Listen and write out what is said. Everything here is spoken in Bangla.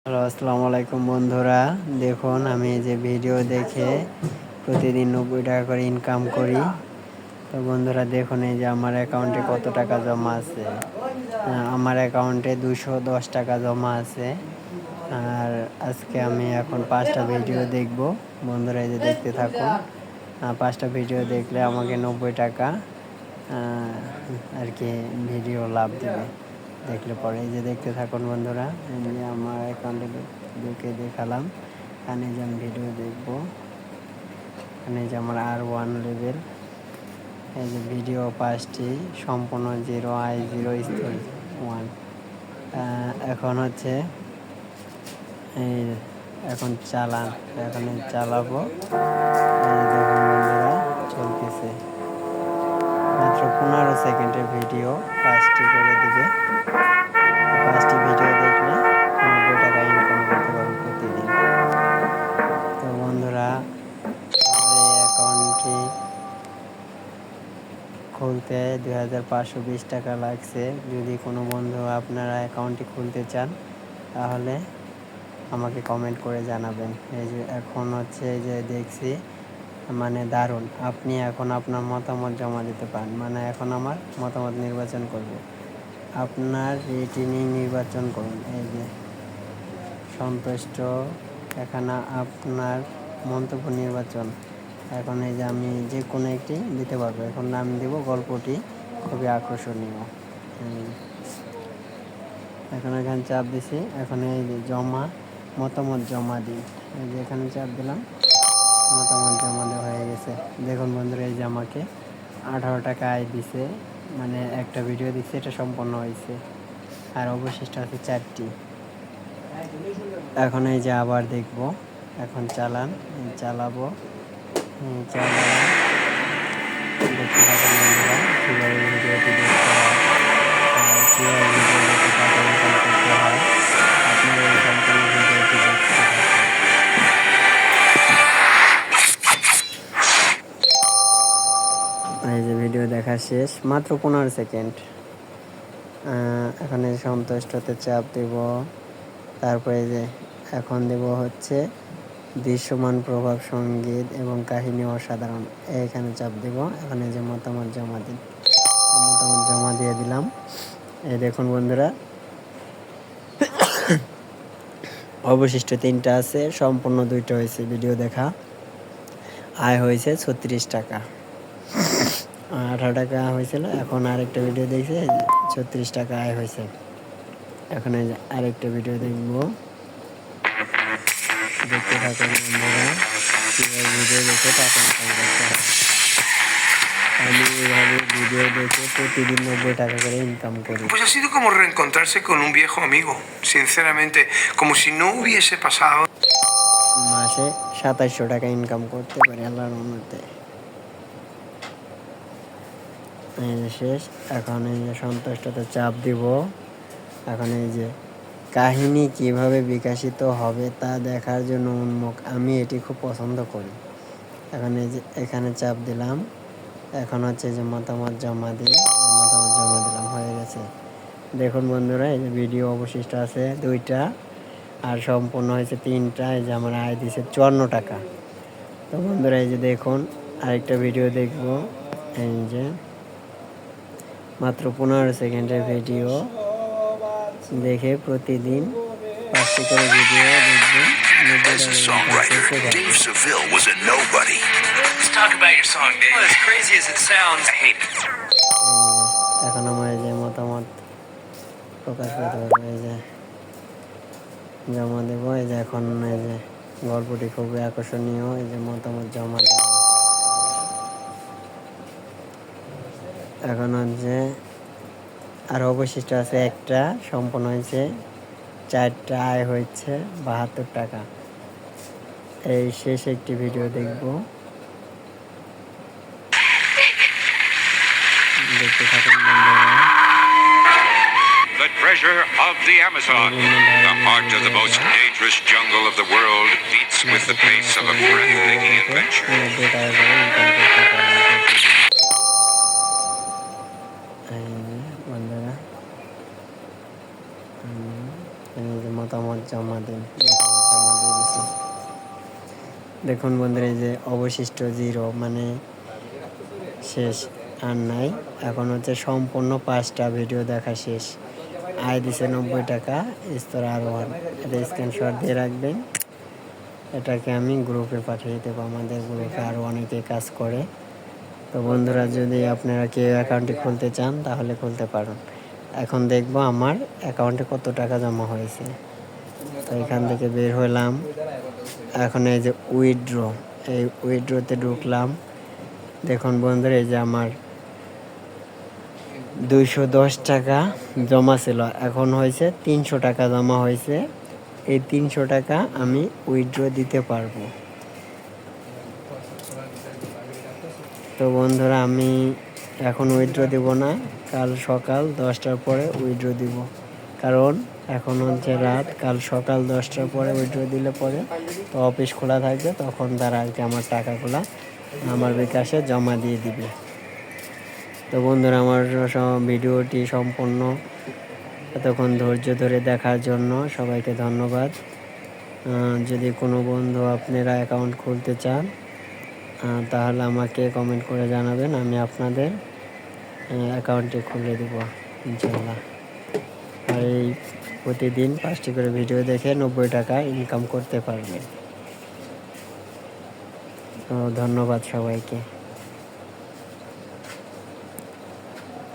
হ্যালো, আসসালামু আলাইকুম বন্ধুরা। দেখুন আমি যে ভিডিও দেখে প্রতিদিন 90 টাকা করে ইনকাম করি। তো বন্ধুরা দেখুন এই যে আমার অ্যাকাউন্টে কত টাকা জমা আছে। আমার অ্যাকাউন্টে 210 টাকা জমা আছে। আর আজকে আমি এখন 5টা ভিডিও দেখব। বন্ধুরা এই যে দেখতে থাকুন। 5টা ভিডিও দেখলে আমাকে 90 টাকা আর কি ভিডিও লাভ দেবে দেখলে পরে। এই যে দেখতে থাকুন বন্ধুরা। এই যে আমার অ্যাকাউন্টে ঢুকে দেখালাম। এখানে যে আমি ভিডিও দেখব, এখানে যে আমার R1 লেভেল। এই যে ভিডিও 5টি সম্পূর্ণ 0 আই 0 স্তর 1। এখন হচ্ছে এই এখন চালাবো। এই যে দেখুন বন্ধুরা চলতেছে। মাত্র 15 সেকেন্ডের ভিডিও 5টি করে দিবে। 5টি ভিডিও দেখলে 90 টাকা ইনকাম করতে পারবো প্রতিদিন। তো বন্ধুরা আমার এই অ্যাকাউন্টটি খুলতে 2520 টাকা লাগছে। যদি কোনো বন্ধু আপনারা অ্যাকাউন্টটি খুলতে চান তাহলে আমাকে কমেন্ট করে জানাবেন। এই যে এখন হচ্ছে এই যে দেখছি মানে দারুণ। আপনি এখন আপনার মতামত জমা দিতে পারেন। মানে এখন আমার মতামত নির্বাচন করব। আপনার রেটিং নির্বাচন করুন। এই যে সন্তুষ্ট, এখানে আপনার মন্তব্য নির্বাচন। এখন এই যে আমি যে কোনো একটি দিতে পারবো। এখন নাম দেব গল্পটি খুবই আকর্ষণীয়। এখন এখানে চাপ দিছি। এখন এই যে মতামত জমা দিই। এই যে এখানে চাপ দিলাম, মতামত জমা দেওয়া হয়ে গেছে। দেখুন বন্ধুরা এই যে আমাকে 18 টাকা আয় দিছে। মানে একটা ভিডিও দিচ্ছে, এটা সম্পন্ন হয়েছে। আর অবশিষ্ট আছে 4টি। এখন এই যে আবার দেখব। এখন চালাবো। চালালাম। দেখতে থাকুন বন্ধুরা কীভাবে ভিডিওটি দেখতে হয়, কীভাবে ভিডিও দেখে টাকা ইনকাম করতে হয়। আপনারা এই সম্পূর্ণ ভিডিওটি দেখতে থাকুন। এই যে ভিডিও দেখা শেষ, মাত্র 15 সেকেন্ড। এখানে সন্তুষ্টতে চাপ দেব। তারপরে যে এখন দেব হচ্ছে দৃশ্যমান প্রভাব, সঙ্গীত এবং কাহিনী অসাধারণ। এখানে চাপ দেব। এখানে যে মতামত জমা দিন, মতামত জমা দিয়ে দিলাম। এই দেখুন বন্ধুরা অবশিষ্ট 3টা আছে, সম্পূর্ণ 2টা হয়েছে ভিডিও দেখা। আয় হয়েছে 36 টাকা। 18 টাকা হয়েছিল, এখন আরেকটা ভিডিও দেখছে 36 টাকা আয় হয়েছে। এখন এই যে আরেকটা ভিডিও দেখব। দেখতে থাকুন বন্ধুরা কীভাবে ভিডিও দেখে টাকা ইনকাম করতে হয়। আমি এইভাবে ভিডিও দেখে প্রতিদিন 90 টাকা করে ইনকাম করি। Pues ha sido como reencontrarse con un viejo amigo, sinceramente, como si no hubiese pasado. মাসে 2700 টাকা ইনকাম করতে পারি আল্লাহর রহমতে। এই যে শেষ। এখন এই যে সন্তুষ্টতে চাপ দিব। এখন এই যে কাহিনী কিভাবে বিকশিত হবে তা দেখার জন্য উন্মুখ। আমি এটি খুব পছন্দ করি। এখন এই যে এখানে চাপ দিলাম। এখন হচ্ছে যে মতামত জমা দিই। মতামত জমা দিলাম, হয়ে গেছে। দেখুন বন্ধুরা এই যে ভিডিও অবশিষ্ট আছে 2টা আর সম্পূর্ণ হয়েছে 3টা। এই যে আমার আয় দিছে 54 টাকা। তো বন্ধুরা এই যে দেখুন আরেকটা ভিডিও দেখব। এই যে মাত্র 15 সেকেন্ডের ভিডিও দেখে প্রতিদিন 5টি করে ভিডিও দেখবেন। As a songwriter, Dave Seville was a nobody. Let's talk about your song, Dave. Well, as crazy as it sounds, I hate it. এখন আমার এই যে মতামত প্রকাশ করতে পারবো। এই যে জমা দেবো। এই যে এখন এই যে গল্পটি খুবই আকর্ষণীয়। এই যে মতামত জমা দেব। এখন হচ্ছে আর অবশিষ্ট আছে একটা, সম্পন্ন হয়েছে 4টা, আয় হয়েছে 72 টাকা। এই শেষ একটি ভিডিও দেখব। দেখতে থাকুন বন্ধুরা। The treasure of the Amazon, the heart of the most dangerous jungle of the world, beats with the pace of a breathtaking adventure. 90 টাকা করে ইনকাম করতে পারবেন প্রতিদিন। এই যে বন্ধুরা এই যে মতামত জমা দিন। জমা দিয়ে দিছি। দেখুন বন্ধুরা, এই যে অবশিষ্ট 0 মানে শেষ, আর নাই। এখন হচ্ছে সম্পূর্ণ 5টা ভিডিও দেখা শেষ। আয় দিছে 90 টাকা, স্তর আরোহণ। এটা স্ক্রিনশট দিয়ে রাখবেন, এটাকে আমি গ্রুপে পাঠিয়ে দেবো। আমাদের গ্রুপে আরও অনেকে কাজ করে। তো বন্ধুরা, যদি আপনারা কেউ অ্যাকাউন্টটি খুলতে চান তাহলে খুলতে পারেন। এখন দেখব আমার অ্যাকাউন্টে কত টাকা জমা হয়েছে। তো এখান থেকে বের হলাম। এখন এই যে উইথড্র, এই উইথড্রতে ঢুকলাম। দেখুন বন্ধুরা, এই যে আমার 210 টাকা জমা ছিল, এখন হয়েছে 300 টাকা জমা হয়েছে। এই 300 টাকা আমি উইথড্র দিতে পারবো। তো বন্ধুরা, আমি এখন উইথড্র দেব না, কাল সকাল 10টার পরে উইথড্র দিব। কারণ এখন হচ্ছে রাত, কাল সকাল 10টার পরে উইথড্র দিলে পরে তো অফিস খোলা থাকবে, তখন তারা আর কি আমার টাকাগুলো আমার বিকাশে জমা দিয়ে দিবে। তো বন্ধুরা, আমার ভিডিওটি সম্পূর্ণ এতক্ষণ ধৈর্য ধরে দেখার জন্য সবাইকে ধন্যবাদ। যদি কোনো বন্ধু আপনারা অ্যাকাউন্ট খুলতে চান তাহলে আমাকে কমেন্ট করে জানাবেন, আমি আপনাদের অ্যাকাউন্টটি খুলে দেবো ইনশাল্লাহ। আর এই প্রতিদিন 5টি করে ভিডিও দেখে 90 টাকা ইনকাম করতে পারবেন। তো ধন্যবাদ সবাইকে।